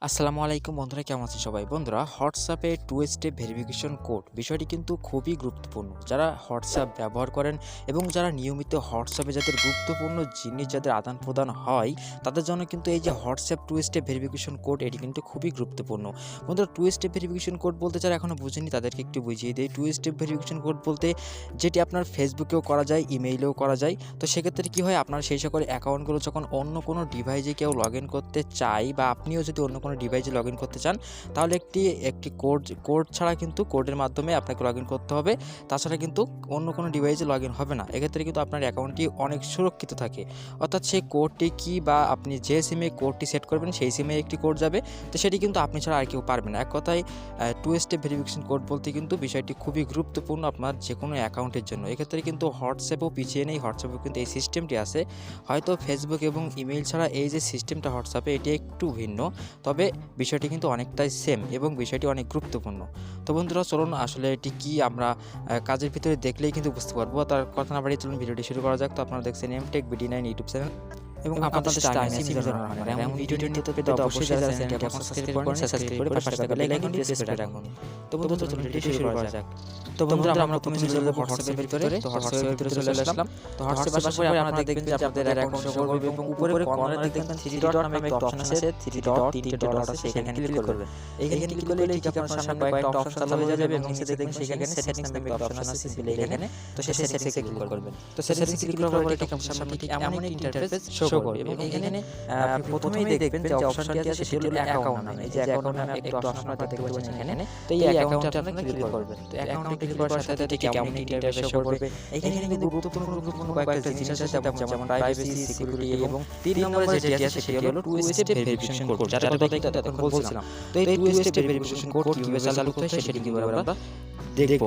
আসসালামু আলাইকুম বন্ধুরা, কেমন আছেন সবাই? বন্ধুরা, হোয়াটসঅ্যাপে 2 স্টেপ ভেরিফিকেশন কোড বিষয়টি কিন্তু খুবই গুরুত্বপূর্ণ। যারা হোয়াটসঅ্যাপ ব্যবহার করেন এবং যারা নিয়মিত হোয়াটসঅ্যাপে যাদের গুরুত্বপূর্ণ জিনিস যাদের আদান প্রদান হয়, তাদের জন্য কিন্তু এই যে হোয়াটসঅ্যাপ 2 স্টেপ ভেরিফিকেশন কোড এটি কিন্তু খুবই গুরুত্বপূর্ণ। বন্ধুরা, 2 স্টেপ ভেরিফিকেশন কোড বলতে যারা এখনও বুঝেনি তাদেরকে একটু বুঝিয়ে দিই। 2 স্টেপ ভেরিফিকেশন কোড বলতে যেটি আপনার ফেসবুকেও করা যায়, ইমেইলেও করা যায়। তো সেক্ষেত্রে কী হয়, আপনার সেই সকল অ্যাকাউন্টগুলো যখন অন্য কোনো ডিভাইসে কেউ লগ ইন করতে চায় বা আপনিও যদি অন্য কোনো ডিভাইসে লগ ইন করতে চান, তাহলে একটি কোড ছাড়া কিন্তু কোডের মাধ্যমে আপনাকে লগ ইন করতে হবে। তাছাড়া কিন্তু অন্য কোনো ডিভাইসে লগ ইন হবে না। এক্ষেত্রে কিন্তু আপনার অ্যাকাউন্টটি অনেক সুরক্ষিত থাকে। অর্থাৎ সেই কোডটি কি বা আপনি যে সিমে কোডটি সেট করবেন সেই সিমে একটি কোড যাবে, তো সেটি কিন্তু আপনি ছাড়া আর কেউ পারবে না। এক কথায় 2 স্টেপ ভেরিফিকেশন কোড বলতে কিন্তু বিষয়টি খুবই গুরুত্বপূর্ণ আপনার যে কোনো অ্যাকাউন্টের জন্য। এক্ষেত্রে কিন্তু হোয়াটসঅ্যাপও পিছিয়ে নেই। হোয়াটসঅ্যাপেও কিন্তু এই সিস্টেমটি আছে। হয়তো ফেসবুক এবং ইমেইল ছাড়া এই যে সিস্টেমটা হোয়াটসঅ্যাপে এটি একটু ভিন্ন, তবে বিষয়টি কিন্তু অনেকটাই সেম এবং বিষয়টি অনেক গুরুত্বপূর্ণ। তো বন্ধুরা, চলুন আসলে এটি কি আমরা কাজের ভিতরে দেখলেই কিন্তু বুঝতে পারবো। তার কথা না বাড়িয়ে চলুন ভিডিওটি শুরু করা যাক। তো আপনারা দেখছেন bd9 ইউটিউব চ্যানেল এবং আপনাদের সাথে আমি আছি মিজানুর রহমান। এমন ভিডিওটি নিতে পেতে অবশ্যই যারা চ্যানেলটি এখন সাবস্ক্রাইব করে পাশে থাকা বেল আইকনটি প্রেস করে রাখুন। তো বন্ধুরা, চলুন ভিডিওটি শুরু করা যাক। তো বন্ধুরা, আমরা প্রথমে চলে যাব হোয়াটসঅ্যাপের ভিতরে। তো হোয়াটসঅ্যাপের ভিতরে চলে আসলাম। তো হোয়াটসঅ্যাপ আসার পরে আপনারা দেখবেন যে আপনাদের অ্যাকাউন্ট শো করবে এবং উপরে কর্নারে দেখবেন 3 ডট নামে একটা অপশন আছে। 3 ডট 3টে ডট আছে, সেখানে ক্লিক করবেন। এইখানে ক্লিক করলে ঠিক আপনার সামনে কয়েকটা অপশন চালু হয়ে যাবে এবং নিচে দেখবেন সেখানে সেটিংস নামে একটা অপশন আছে সিম্পলি এখানে। তো সেই সেটিংসে ক্লিক করবেন। তো সেটিংসে ক্লিক করার পরে ঠিক আপনার সামনে ঠিক এমন একটি ইন্টারফেস শো করবে এবং এখানে আপনি প্রথমেই দেখবেন যে অপশনটি আছে সেটি হলো অ্যাকাউন্ট নাম। এই যে অ্যাকাউন্ট নামে একটা অপশন দেখতে পাচ্ছেন এখানে। তো এই অ্যাকাউন্টে আপনি ক্লিক করবেন। তো অ্যাকাউন্টে ক্লিক করার সাথে সাথে ঠিক এমন একটি ইন্টারফেস শো করবে। এখানে কিন্তু গুরুত্বপূর্ণ কয়েকটা জিনিস আছে, যেমন প্রাইভেসি, সিকিউরিটি এবং 3 নম্বরে যেটি আছে সেটি হলো 2 স্টেপ ভেরিফিকেশন কোড, যেটা এখন বলছিলাম। তো এই 2 স্টেপ ভেরিফিকেশন কোড কিভাবে চালু করতে হয় সেটি কিভাবে আমরা দেখব।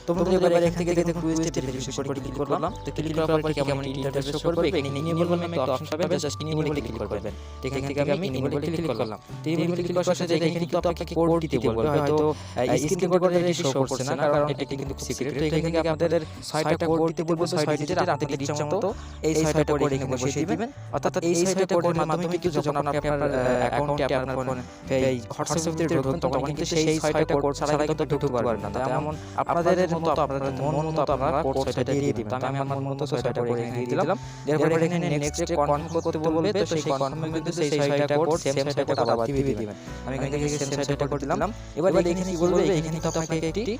তো বন্ধুরা, এবার এখান থেকে দেখুন 2 স্টেপ ভেরিফিকেশন কোড ক্লিক করলাম। তো ক্লিক করার পরে কেমন ইন্টারফেস শো করবে, এখানে ইনেবল নামে একটা অপশন পাবেন, জাস্ট ইনেবল ক্লিক করবেন। এখান থেকে আমি ইনেবল ক্লিক করলাম। তো ইনেবল ক্লিক করার সাথে এখানে কিন্তু আপনাকে কোড দিতে বলবে। হয়তো স্ক্রিন রেকর্ডারে এটি শো করছে না, কারণ এটা কিন্তু সিক্রেট। তো এখান থেকে আপনাদের 6টা কোড দিতে বলবে, 6 ডিজিটের। আপনাদের ইচ্ছা মতো এই 6টা কোড এখানে বসিয়ে দিবেন। অর্থাৎ এই 6টা কোডের মাধ্যমে কিন্তু যখন আপনি আপনার অ্যাকাউন্টে আপনার ফোন এই হোয়াটসঅ্যাপে ঢুকবেন, তখন কিন্তু সেই 6টা কোড ছাড়া কিন্তু ঢুকতে পারবেন না। তেমন আপনাদের মতো আপনাদের মন মতো আপনারা কোড 6টা দিয়ে দিবেন। তো আমি আমার মন মতো 6টা কোড এখানে দিয়ে দিলাম। এরপর এখানে নেক্সট কনফার্ম করতে বলবে। তো সেই কনফার্মে কিন্তু সেই 6টা কোড সেম 6টা কোড আবার দিয়ে দিবেন। আমি এখান থেকে সেম 6টা কোড দিলাম। এবার এখানে কি বলবে, এখানে তো আপনাকে একটি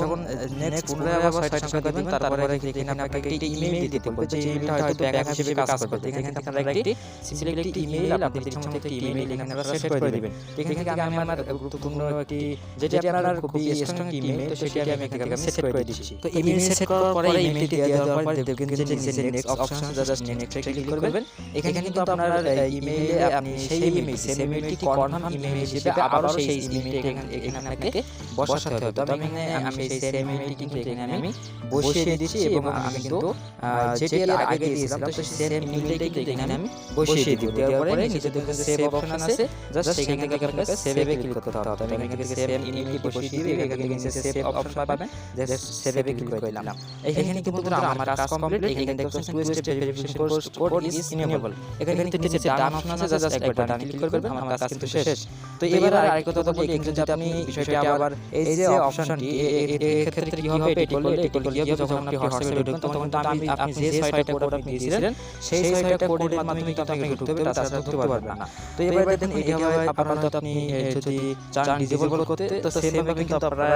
যখন নেক্সট পুনরায় আবার 6টা সংখ্যা দিবেন, তারপরে এখানে আপনাকে একটি ইমেইল দিতে বলবে, যে ইমেইলটা হয়তো ব্যাক হিসেবে কাজ করবে। এখানে থেকে আপনারা একটি সিম্পলি একটি ইমেইল, আপনাদের ইচ্ছা মতো একটি ইমেইল এখানে আপনারা সেট করে দিবেন। এখান থেকে আমি আমার গুরুত্বপূর্ণ একটি, যেটি আপনার খুবই স্ট্রং ইমেইল, তো সেটি আমি এখান থেকে সেট করে দিচ্ছি। তো ইমেইল সেট করার পরে ইমেইলটি দিয়ে দেওয়ার পরে দেখবেন যে নিচে নেক্সট অপশন আছে, জাস্ট নেক্সটে ক্লিক করবেন। এখানে কিন্তু আপনার ইমেইলে আপনি সেই ইমেইলটি কনফার্ম ইমেইল হিসেবে আবারও সেই ইমেইলটি এখানে আপনাকে বসাতে হবে। তো আমি সেই সেম ইমেইলটি কিন্তু এখানে আমি বসিয়ে দিচ্ছি এবং আমি কিন্তু যেটি এর আগে দিয়েছিলাম, তো সেই সেম ইমেইলটি কিন্তু এখানে আমি বসিয়ে দিব। দেওয়ার পরে নিচে দেখবেন সেভ অপশন আছে, জাস্ট সেখান থেকে আপনাকে সেভে ক্লিক করতে হবে। তো আমি এখান থেকে সেম ইমেইলটি বসিয়ে দিব, এখান থেকে নিচে সেভ অপশন পাবেন, জাস্ট সেভে ক্লিক করে দিলাম। এখানে কিন্তু আমার কাজ কমপ্লিট। এখানে দেখছেন 2 step verification code is enable. এখানে কিন্তু নিচে ডান অপশন আছে, জাস্ট একবার ডান ক্লিক করবেন, আমার কাজ কিন্তু শেষ। তো এবার আরেকটা কথা বলি, এখানে যদি আপনি বিষয়টা আবার এই যে অপশনটি এর ক্ষেত্রে কি হবে, এটি করলে কি হবে, যখন আপনি হোয়াটসঅ্যাপে ঢুকবেন তখন তো আপনি যে 6টা কোড আপনি দিয়েছিলেন সেই 6টা কোডের মাধ্যমে কিন্তু আপনাকে ঢুকতে হবে, তাছাড়া ঢুকতে পারবেন না। তো এবার দেখুন এটি হবে আপনারা তো আপনি যদি চান ডিসেবল করতে, তো সেম ভাবে কিন্তু আপনারা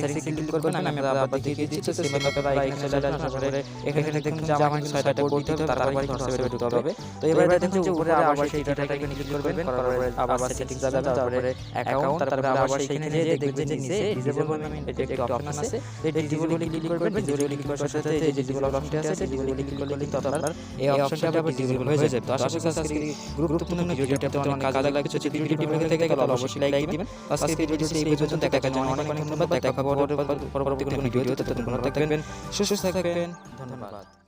সেটিংসে ক্লিক করবেন। আমি আপনাদের দেখিয়ে দিচ্ছি। তো সেম ভাবে আপনারা এখানে চলে আসবেন, তারপরে এখানে দেখুন যে আমার 6টা কোড দিতে হবে, তারপরে হোয়াটসঅ্যাপে ঢুকতে হবে। তো এবার দেখুন যে উপরে আবার সেই ডাটাটাকে ক্লিক করবেন, তারপরে আবার সেটিংস যাবেন, তারপরে অ্যাকাউন্ট, তারপরে আবার সেখানে যে দেখবেন যে নিচে ডিসেবল নামে একটা অপশন আছে, এই ডিসেবল ক্লিক করবেন। ডিসেবল ক্লিক করার সাথে সাথে এই যে ডিসেবল অপশনটি আছে, ডিসেবল ক্লিক করলে কিন্তু আপনার এই অপশনটা আবার ডিসেবল হয়ে যাবে। তো আশা করি আজকে গুরুত্বপূর্ণ ভিডিওটা অনেক কাজে লাগছে। যদি ভিডিওটি ভালো লেগে থাকে তাহলে অবশ্যই লাইক দিবেন। আজকে ভিডিওটি এই পর্যন্ত, দেখার জন্য অনেক অনেক ধন্যবাদ। দেখা হবে পরবর্তী কোনো ভিডিওতে। ততক্ষণ ভালো থাকবেন, সুস্থ থাকবেন। ধন্যবাদ।